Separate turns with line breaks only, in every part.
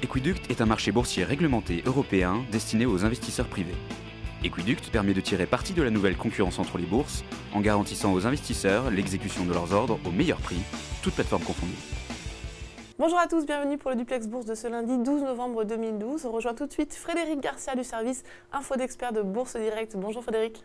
Equiduct est un marché boursier réglementé européen destiné aux investisseurs privés. Equiduct permet de tirer parti de la nouvelle concurrence entre les bourses en garantissant aux investisseurs l'exécution de leurs ordres au meilleur prix, toutes plateformes confondues.
Bonjour à tous, bienvenue pour le Duplex Bourse de ce lundi 12 novembre 2012. On rejoint tout de suite Frédéric Garcia du service Info d'Experts de Bourse Direct. Bonjour Frédéric.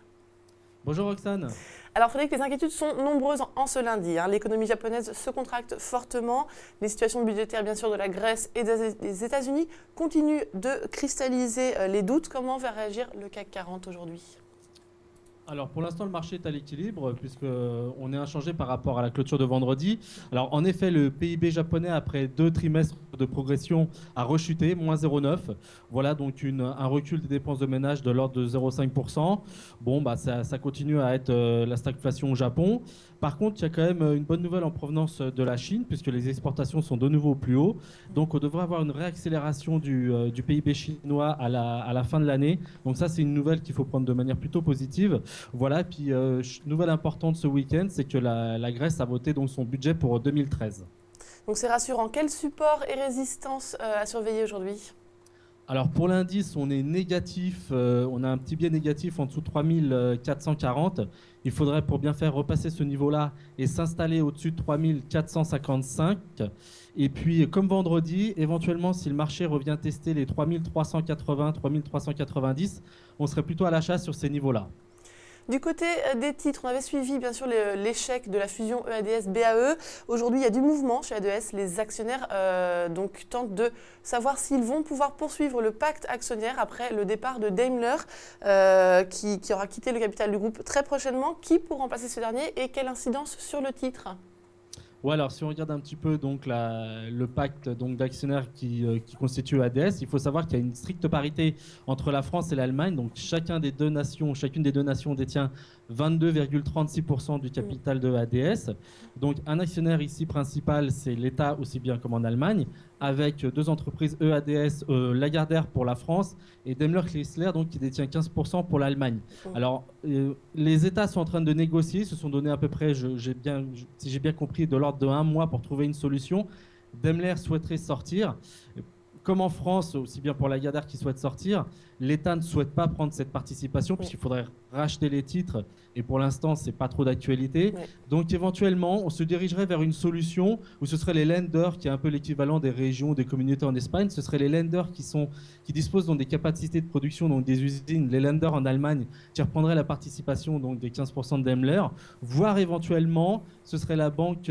Bonjour Roxane.
Alors Frédéric, les inquiétudes sont nombreuses en ce lundi. L'économie japonaise se contracte fortement. Les situations budgétaires bien sûr de la Grèce et des États-Unis continuent de cristalliser les doutes. Comment va réagir le CAC 40 aujourd'hui ?
Alors pour l'instant le marché est à l'équilibre puisqu'on est inchangé par rapport à la clôture de vendredi. Alors en effet le PIB japonais après 2 trimestres de progression a rechuté, moins 0,9. Voilà donc un recul des dépenses de ménage de l'ordre de 0,5%. Bon ça continue à être la stagflation au Japon. Par contre il y a quand même une bonne nouvelle en provenance de la Chine puisque les exportations sont de nouveau plus haut. Donc on devrait avoir une réaccélération du PIB chinois à la fin de l'année. Donc ça c'est une nouvelle qu'il faut prendre de manière plutôt positive. Voilà, puis nouvelle importante ce week-end, c'est que la Grèce a voté donc son budget pour 2013.
Donc c'est rassurant. Quel support et résistance à surveiller aujourd'hui ?
Alors pour l'indice, on est négatif, on a un petit biais négatif en dessous de 3440. Il faudrait pour bien faire repasser ce niveau-là et s'installer au-dessus de 3455. Et puis comme vendredi, éventuellement si le marché revient tester les 3380, 3390, on serait plutôt à l'achat sur ces niveaux-là.
Du côté des titres, on avait suivi bien sûr l'échec de la fusion EADS-BAE. Aujourd'hui, il y a du mouvement chez ADS. Les actionnaires donc tentent de savoir s'ils vont pouvoir poursuivre le pacte actionnaire après le départ de Daimler qui aura quitté le capital du groupe très prochainement. Qui pour remplacer ce dernier et quelle incidence sur le titre ?
Ouais, alors si on regarde un petit peu donc le pacte d'actionnaires qui constitue ADS, il faut savoir qu'il y a une stricte parité entre la France et l'Allemagne. Donc chacune des deux nations détient 22,36% du capital de ADS. Donc un actionnaire ici principal, c'est l'État aussi bien comme en Allemagne, avec 2 entreprises EADS, Lagardère pour la France et Daimler Chrysler donc qui détient 15% pour l'Allemagne. Alors les États sont en train de négocier, se sont donné à peu près, si j'ai bien compris, de l'ordre de 1 mois pour trouver une solution. Daimler souhaiterait sortir. Comme en France, aussi bien pour Lagardère qui souhaite sortir, l'État ne souhaite pas prendre cette participation puisqu'il faudrait racheter les titres et pour l'instant, ce n'est pas trop d'actualité. Ouais. Donc éventuellement, on se dirigerait vers une solution où ce serait les lenders, qui est un peu l'équivalent des régions, des communautés en Espagne. Ce seraient les lenders qui disposent donc des capacités de production, donc des usines, les lenders en Allemagne, qui reprendraient la participation donc des 15% de Daimler, voire éventuellement, ce serait la banque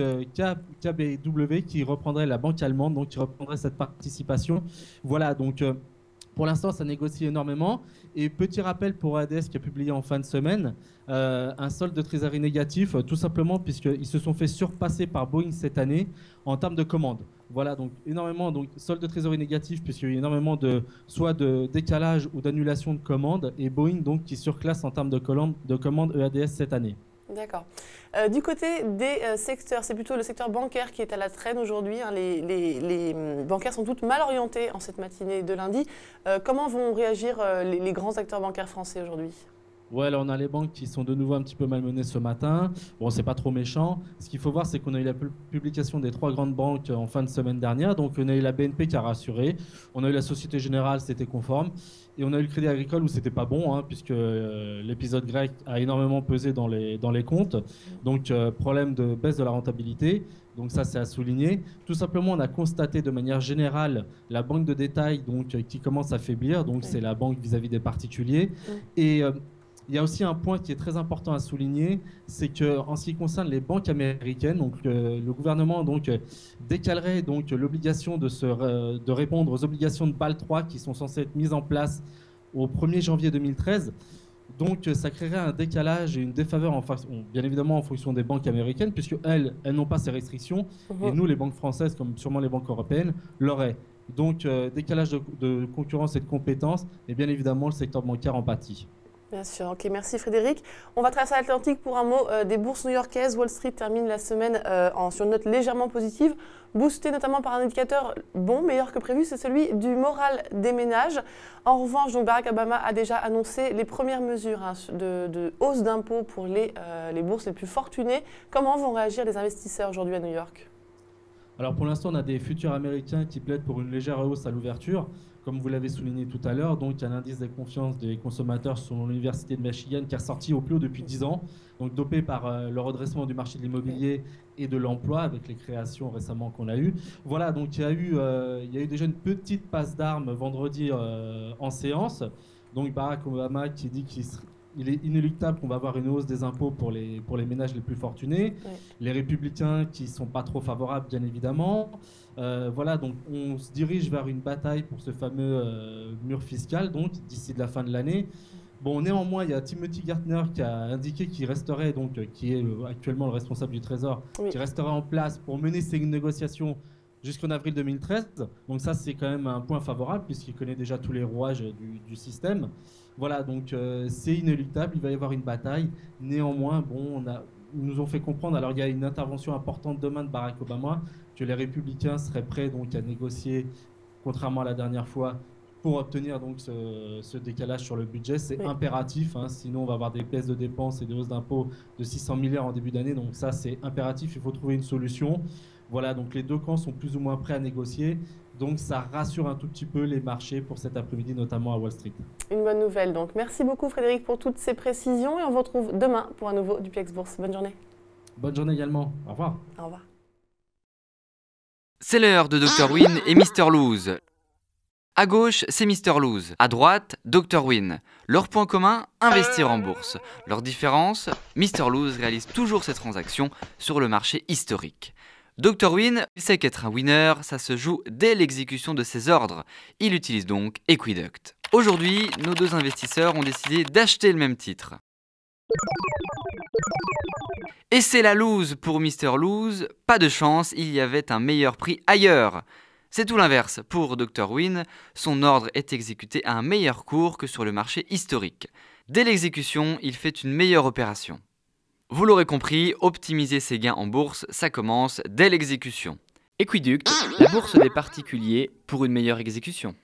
KBW qui reprendrait la banque allemande, donc qui reprendrait cette participation. Voilà, donc pour l'instant, ça négocie énormément. Et petit rappel pour ADS qui a publié en fin de semaine, un solde de trésorerie négatif, tout simplement puisqu'ils se sont fait surpasser par Boeing cette année en termes de commandes. Voilà, donc énormément, donc solde de trésorerie négatif puisqu'il y a énormément soit de décalage ou d'annulation de commandes et Boeing donc qui surclasse en termes de commandes EADS cette année.
D'accord. Du côté des secteurs, c'est plutôt le secteur bancaire qui est à la traîne aujourd'hui. Les bancaires sont toutes mal orientés en cette matinée de lundi. Comment vont réagir les grands acteurs bancaires français aujourd'hui ?
Ouais, là on a les banques qui sont de nouveau un petit peu malmenées ce matin. Bon, c'est pas trop méchant. Ce qu'il faut voir, c'est qu'on a eu la publication des 3 grandes banques en fin de semaine dernière. Donc on a eu la BNP qui a rassuré, on a eu la Société Générale, c'était conforme, et on a eu le Crédit Agricole où c'était pas bon, puisque l'épisode grec a énormément pesé dans les comptes. Donc problème de baisse de la rentabilité. Donc ça, c'est à souligner. Tout simplement, on a constaté de manière générale la banque de détail qui commence à faiblir. Donc c'est la banque vis-à-vis des particuliers. Et il y a aussi un point qui est très important à souligner, c'est qu'en ce qui concerne les banques américaines, donc, le gouvernement décalerait l'obligation de répondre aux obligations de Bâle III qui sont censées être mises en place au 1er janvier 2013. Donc ça créerait un décalage et une défaveur, bien évidemment en fonction des banques américaines, puisque elles n'ont pas ces restrictions, et nous, les banques françaises, comme sûrement les banques européennes, l'auraient. Donc décalage de concurrence et de compétences, et bien évidemment le secteur bancaire en pâtit.
Bien sûr, ok, merci Frédéric. On va traverser l'Atlantique pour un mot des bourses new-yorkaises. Wall Street termine la semaine sur une note légèrement positive, boostée notamment par un indicateur bon, meilleur que prévu, c'est celui du moral des ménages. En revanche, donc Barack Obama a déjà annoncé les premières mesures de hausse d'impôts pour les bourses les plus fortunées. Comment vont réagir les investisseurs aujourd'hui à New York ?
Alors pour l'instant, on a des futurs américains qui plaident pour une légère hausse à l'ouverture, comme vous l'avez souligné tout à l'heure. Donc il y a l'indice de confiance des consommateurs selon l'Université de Michigan qui est ressorti au plus haut depuis 10 ans, donc dopé par le redressement du marché de l'immobilier et de l'emploi avec les créations récemment qu'on a eues. Voilà, donc il y a eu déjà une petite passe d'armes vendredi en séance. Donc Barack Obama qui dit qu'il est inéluctable qu'on va avoir une hausse des impôts pour les ménages les plus fortunés. Ouais. Les républicains qui ne sont pas trop favorables, bien évidemment. Voilà, donc on se dirige vers une bataille pour ce fameux mur fiscal, donc d'ici de la fin de l'année. Bon, néanmoins, il y a Timothy Geithner qui a indiqué qu'il resterait, donc, qui est actuellement le responsable du Trésor, oui, qui resterait en place pour mener ces négociations jusqu'en avril 2013. Donc ça, c'est quand même un point favorable puisqu'il connaît déjà tous les rouages du système. Voilà, donc c'est inéluctable, il va y avoir une bataille. Néanmoins, bon, ils nous ont fait comprendre, alors il y a une intervention importante demain de Barack Obama, que les républicains seraient prêts donc, à négocier, contrairement à la dernière fois, pour obtenir donc, ce décalage sur le budget. C'est impératif, hein, sinon on va avoir des baisses de dépenses et des hausses d'impôts de 600 milliards en début d'année. Donc ça, c'est impératif, il faut trouver une solution. Voilà, donc les deux camps sont plus ou moins prêts à négocier. Donc ça rassure un tout petit peu les marchés pour cet après-midi, notamment à Wall Street.
Une bonne nouvelle. Donc merci beaucoup Frédéric pour toutes ces précisions et on vous retrouve demain pour un nouveau Duplex Bourse. Bonne journée.
Bonne journée également. Au revoir.
Au revoir.
C'est l'heure de Dr Win et Mr Lose. À gauche, c'est Mr Lose. À droite, Dr Win. Leur point commun, investir en bourse. Leur différence, Mr Lose réalise toujours ses transactions sur le marché historique. Dr Win, il sait qu'être un winner, ça se joue dès l'exécution de ses ordres. Il utilise donc Equiduct. Aujourd'hui, nos deux investisseurs ont décidé d'acheter le même titre. Et c'est la lose pour Mr Lose. Pas de chance, il y avait un meilleur prix ailleurs. C'est tout l'inverse pour Dr Win. Son ordre est exécuté à un meilleur cours que sur le marché historique. Dès l'exécution, il fait une meilleure opération. Vous l'aurez compris, optimiser ses gains en bourse, ça commence dès l'exécution. Equiduct, la bourse des particuliers pour une meilleure exécution.